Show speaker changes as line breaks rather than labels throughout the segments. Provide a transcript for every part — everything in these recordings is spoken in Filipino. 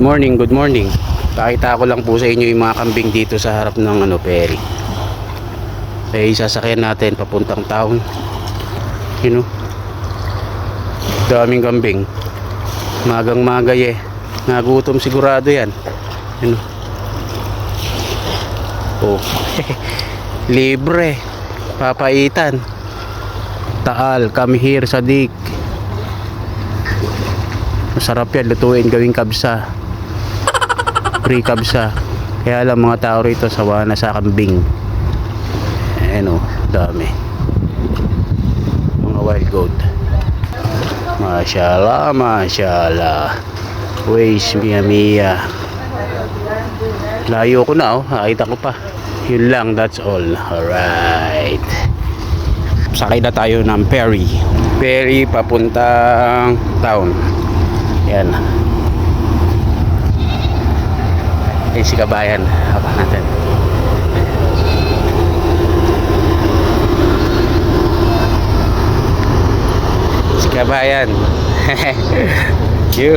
morning, good morning. Pakita ko lang po sa inyo yung mga kambing dito sa harap ng ferry. Isasakyan natin papuntang town. Daming kambing. Magang magay nagutom sigurado yan. Oh. Libre. Papaitan. Taal, come here sa dik. Masarap yan, lutuin, gawing kabsa. Free kabsa. Kaya lang mga tao rito sawa na sa kambing. Dami. Mga wild goat. Mashallah, mashallah. Ways, mia. Layo ko na, nakita ko pa. Yun lang, that's all. Alright. Sakay na tayo ng ferry. Ferry papuntang town. Yan. Si kabayan. Habang natin. Si kabayan. You.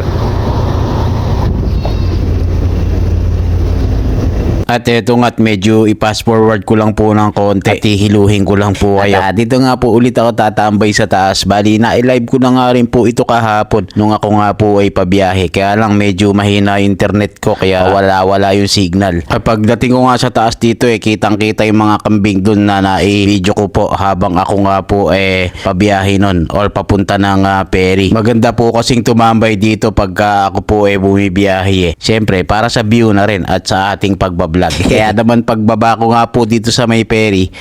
At eto nga't medyo i-fast forward ko lang po ng konti at hihiluhin ko lang po kayo. Dito nga po ulit ako tatambay sa taas. Bali na i-live ko na nga rin po ito kahapon nung ako nga po ay pabiyahe. Kaya lang medyo mahina internet ko kaya wala yung signal. Kapag dating ko nga sa taas dito kitang kita yung mga kambing dun na na-video ko po habang ako nga po pabiyahe nun or papunta ng ferry. Maganda po kasing tumambay dito pagka ako po bumibiyahe. Siyempre para sa view na rin at sa ating pagbablog. Kaya naman pagbaba ko nga po dito sa may ferry,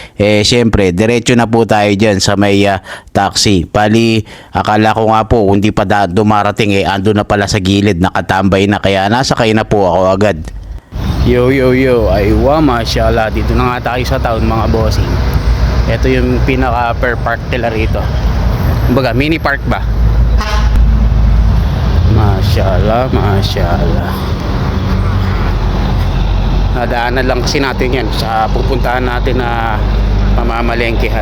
syempre diretso na po tayo dyan sa may taxi. Bali, akala ko nga po hindi pa dumarating ando na pala sa gilid, nakatambay na kaya nasakay na po ako agad. Yo, aywa, mashallah, dito na nga tayo sa town mga bossing. Ito yung pinaka per park nila rito. Kumbaga, mini park ba? Mashallah. Nadaanan lang kasi natin yan sa pupuntahan natin na pamamalengkehan.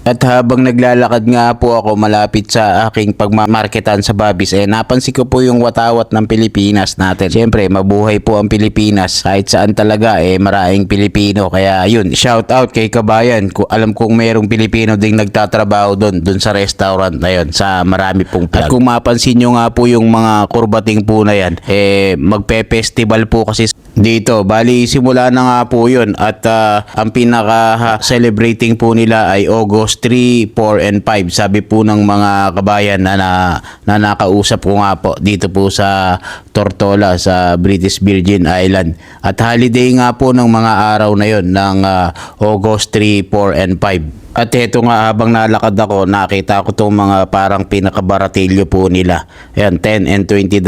At habang naglalakad nga po ako malapit sa aking pagmamarketan sa Babis, napansin ko po yung watawat ng Pilipinas natin. Siyempre, mabuhay po ang Pilipinas. Kahit saan talaga, maraming Pilipino. Kaya yun, shout out kay Kabayan. Alam kong mayroong Pilipino ding nagtatrabaho doon sa restaurant na yun, sa marami pong plug. At kung mapansin nyo nga po yung mga kurbating po na yan, magpe-festival po kasi dito. Bali, simula na nga po yun. At ang pinaka-celebrating po nila ay August 3, 4, and 5. Sabi po ng mga kabayan na nakausap ko nga po dito po sa Tortola sa British Virgin Island. At holiday nga po ng mga araw na yon ng August 3, 4, and 5. At eto nga habang nalakad ako, nakita ko itong mga parang pinakabaratilyo po nila. Ayan, $10 and $20.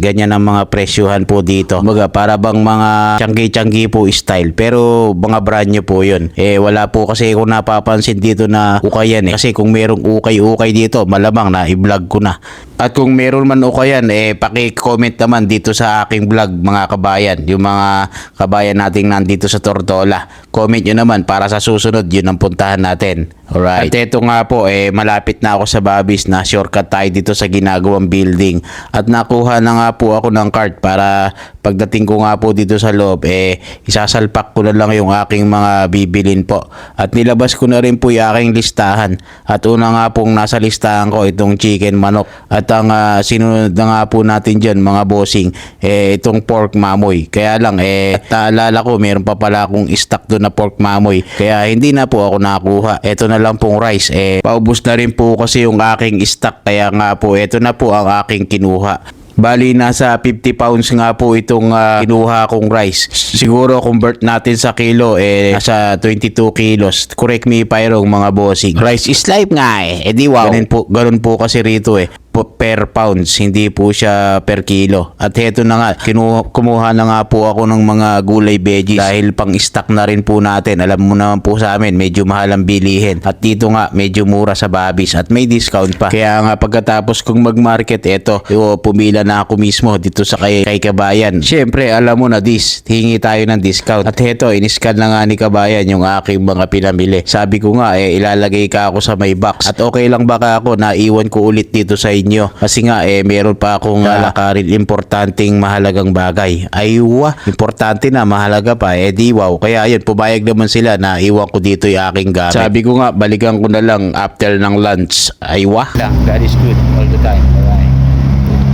Ganyan ang mga presyuhan po dito. Kumbaga, para bang mga tiyanggi-tiyanggi po style. Pero mga brand new po yun. Wala po kasi kung napapansin dito na ukayan Kasi kung merong ukay-ukay dito, malamang na i-vlog ko na. At kung meron man ukayan, paki-comment naman dito sa aking vlog mga kabayan. Yung mga kabayan nating nandito sa Tortola. Comment nyo naman para sa susunod, yun ang puntahan natin. Alright. At eto nga po, malapit na ako sa Babis na shortcut tayo dito sa ginagawang building. At nakuha na nga po ako ng cart para pagdating ko nga po dito sa loob, isasalpak ko na lang yung aking mga bibilin po. At nilabas ko na rin po yung aking listahan. At una nga pong nasa listahan ko itong chicken manok. At ang sinunod na nga po natin dyan mga bossing, itong pork mamoy. Kaya lang, naalala ko, meron pa pala akong stock doon na pork mamoy. Kaya hindi na po ako nakuha. Ito na lang pong rice. Paubos na rin po kasi yung aking stock. Kaya nga po, ito na po ang aking kinuha. Bali, nasa 50 pounds nga po itong kinuha kong rice. Siguro convert natin sa kilo, nasa 22 kilos. Correct me if I'm wrong mga bossing. Rice is life nga di wow. Ganun po kasi rito per pounds, hindi po siya per kilo. At heto na nga, kumuha na nga po ako ng mga gulay veggies dahil pang stock na rin po natin. Alam mo naman po sa amin, medyo mahal ang bilihin. At dito nga, medyo mura sa Babis at may discount pa. Kaya nga pagkatapos kong mag-market, pumila na ako mismo dito sa kay Kabayan. Siyempre, alam mo na hingi tayo ng discount. At heto, in-scan na nga ni Kabayan yung aking mga pinamili. Sabi ko nga, ilalagay ka ako sa may box. At okay lang baka ako, naiwan ko ulit dito sa inyo inyo. Kasi nga meron pa akong lalakarin importanteng mahalagang bagay. Ay importante na, mahalaga pa. Di wow. Kaya ayun, pumayag naman sila na iwan ko dito yung aking gamit. Sabi ko nga, balikan ko na lang after ng lunch. Ay lang, that is good all the time. Alright.